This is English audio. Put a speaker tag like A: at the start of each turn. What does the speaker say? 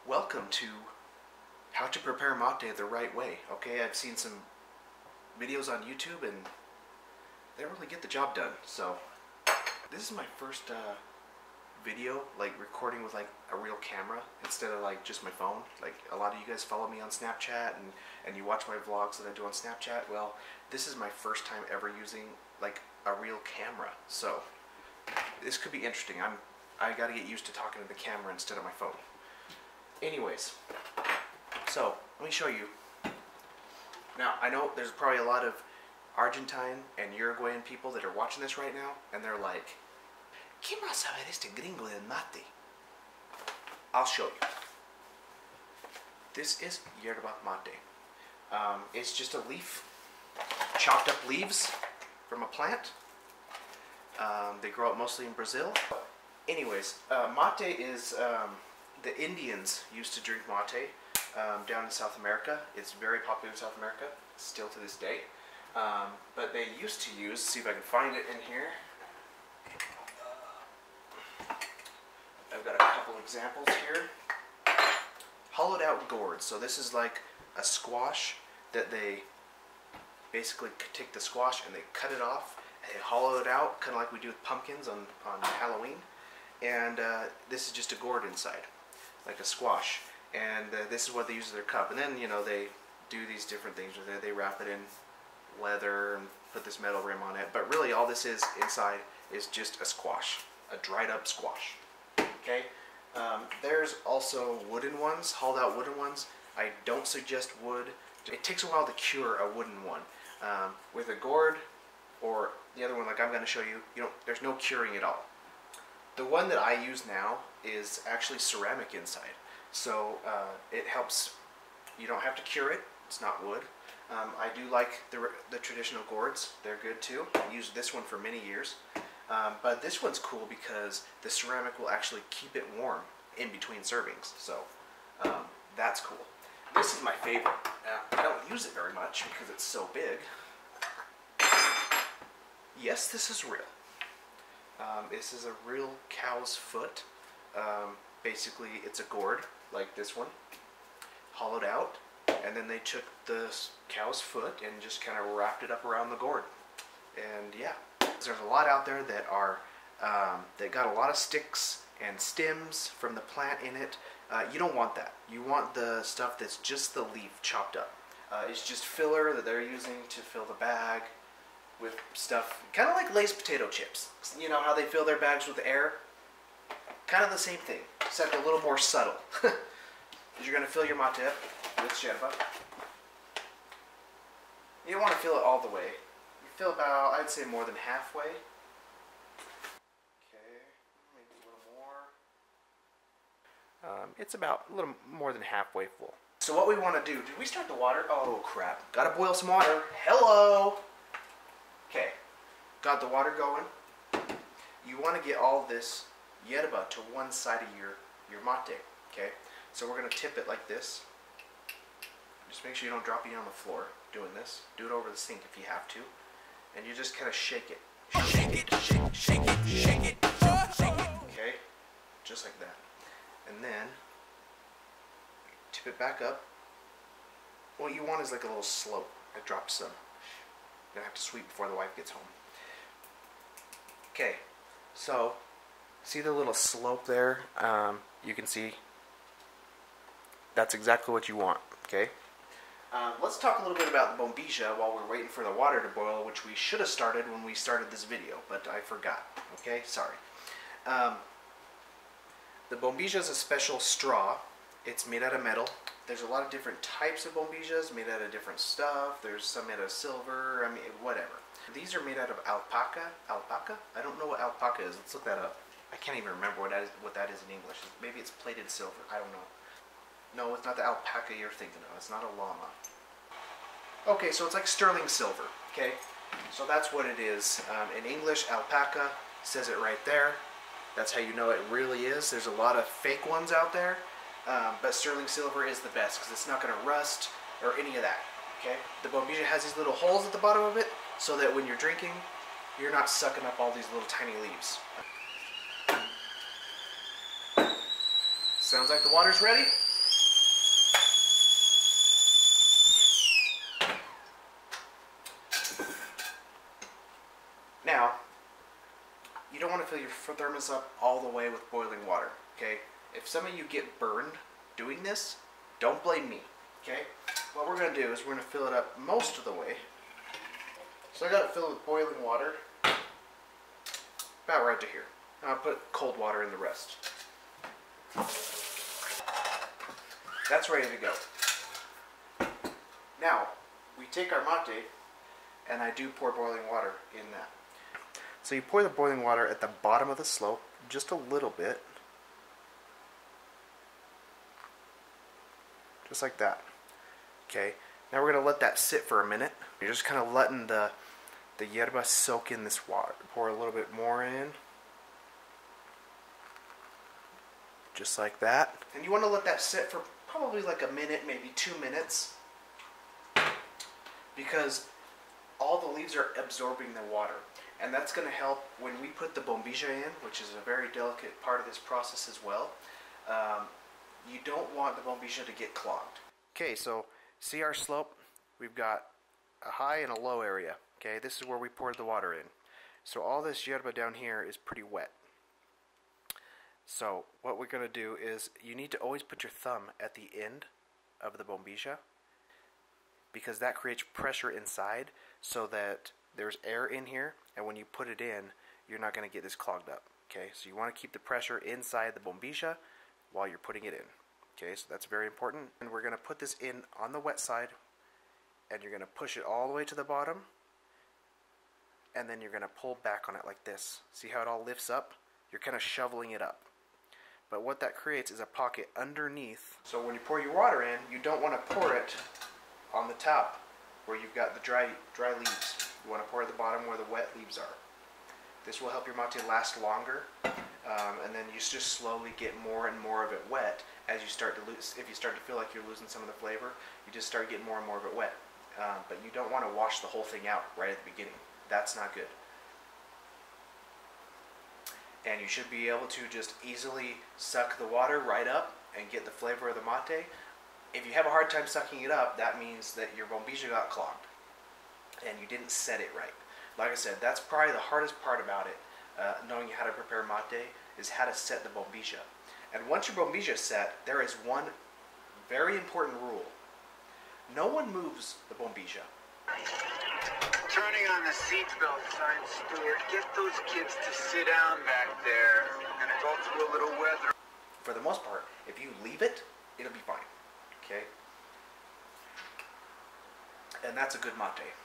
A: Welcome to how to prepare mate the right way. Okay, I've seen some videos on YouTube and they don't really get the job done. So this is my first video, like recording with like a real camera instead of like just my phone. Like a lot of you guys follow me on Snapchat and you watch my vlogs that I do on Snapchat. Well, this is my first time ever using like a real camera. So this could be interesting. I gotta get used to talking to the camera instead of my phone. Anyways, so let me show you. Now I know there's probably a lot of Argentine and Uruguayan people that are watching this right now, and they're like, ¿Qué va a saber este gringo del mate? I'll show you. This is Yerba mate. It's just a leaf, chopped up leaves from a plant. They grow up mostly in Brazil. Anyways, mate is, the Indians used to drink mate down in South America. It's very popular in South America, still to this day. But they used to use, see if I can find it in here. I've got a couple examples here. Hollowed out gourds. So this is like a squash that they basically take the squash and they cut it off and they hollow it out, kind of like we do with pumpkins on Halloween. And this is just a gourd inside, like a squash. And this is what they use as their cup. And then, you know, they do these different things with it. They wrap it in leather and put this metal rim on it. But really all this is inside is just a squash, a dried up squash. Okay? There's also wooden ones, hauled out wooden ones. I don't suggest wood. It takes a while to cure a wooden one. With a gourd or the other one like I'm going to show you, there's no curing at all. The one that I use now is actually ceramic inside. So it helps, you don't have to cure it, it's not wood. I do like the traditional gourds, they're good too. I used this one for many years. But this one's cool because the ceramic will actually keep it warm in between servings. So that's cool. This is my favorite. I don't use it very much because it's so big. Yes, this is real. This is a real cow's foot. Basically, it's a gourd like this one, hollowed out, and then they took the cow's foot and just kind of wrapped it up around the gourd. And yeah, there's a lot out there that are that got a lot of sticks and stems from the plant in it. You don't want that. You want the stuff that's just the leaf chopped up. It's just filler that they're using to fill the bag with stuff, kind of like Lay's potato chips. You know how they fill their bags with air? Kind of the same thing, except a little more subtle. You're going to fill your mate up with yerba. You don't want to fill it all the way. You fill about, I'd say, more than halfway. Okay, maybe a little more. It's about a little more than halfway full. So what we want to do, did we start the water? Oh crap, gotta boil some water. Hello! Okay, got the water going. You want to get all this yerba to one side of your mate, okay? So we're going to tip it like this. Just make sure you don't drop it on the floor doing this. Do it over the sink if you have to. And you just kind of shake it. Shake it, shake it, shake it, shake it, shake it. Okay? Just like that. And then tip it back up. What you want is like a little slope that drops some. You're going to have to sweep before the wife gets home. Okay, so see the little slope there? You can see that's exactly what you want, okay? Let's talk a little bit about the bombilla while we're waiting for the water to boil, which we should have started when we started this video, but I forgot, okay? Sorry. The bombilla is a special straw. It's made out of metal. There's a lot of different types of bombillas made out of different stuff. There's some made out of silver, I mean, whatever. These are made out of alpaca. Alpaca? I don't know what alpaca is. Let's look that up. I can't even remember what that is in English. Maybe it's plated silver. I don't know. No, it's not the alpaca you're thinking of. It's not a llama. Okay, so it's like sterling silver. Okay, so that's what it is. In English, alpaca says it right there. That's how you know it really is. There's a lot of fake ones out there. But sterling silver is the best because it's not going to rust or any of that. Okay, the bombilla has these little holes at the bottom of it so that when you're drinking, you're not sucking up all these little tiny leaves. Sounds like the water's ready. fill your thermos up all the way with boiling water, okay? If some of you get burned doing this, don't blame me, okay? What we're going to do is we're going to fill it up most of the way. So I got it filled with boiling water, about right to here. I'll put cold water in the rest. That's ready to go. Now, we take our mate, and I do pour boiling water in that. So you pour the boiling water at the bottom of the slope, just a little bit. Just like that. Okay, now we're going to let that sit for a minute. You're just kind of letting the yerba soak in this water. Pour a little bit more in. Just like that. And you want to let that sit for probably like a minute, maybe 2 minutes. Because all the leaves are absorbing the water. And that's going to help when we put the bombilla in, which is a very delicate part of this process as well. You don't want the bombilla to get clogged. Okay, so see our slope? We've got a high and a low area. Okay, this is where we poured the water in. So all this yerba down here is pretty wet. So what we're going to do is you need to always put your thumb at the end of the bombilla, because that creates pressure inside so that there's air in here, and when you put it in, you're not going to get this clogged up. Okay, so you want to keep the pressure inside the bombilla while you're putting it in. Okay, so that's very important. And we're going to put this in on the wet side, and you're going to push it all the way to the bottom, and then you're going to pull back on it like this. See how it all lifts up? You're kind of shoveling it up. But what that creates is a pocket underneath. So when you pour your water in, you don't want to pour it on the top where you've got the dry leaves. You want to pour at the bottom where the wet leaves are. This will help your mate last longer, and then you just slowly get more and more of it wet as you start to lose. If you start to feel like you're losing some of the flavor, you just start getting more and more of it wet. But you don't want to wash the whole thing out right at the beginning. That's not good. And you should be able to just easily suck the water right up and get the flavor of the mate. If you have a hard time sucking it up, that means that your bombilla got clogged and you didn't set it right. Like I said, that's probably the hardest part about it, knowing how to prepare mate, is how to set the bombilla. And once your bombilla is set, there is one very important rule. No one moves the bombilla.
B: Turning on the seatbelt sign, Stuart. Get those kids to sit down back there. We're gonna go through a little weather.
A: For the most part, if you leave it, it'll be fine. Okay? And that's a good mate.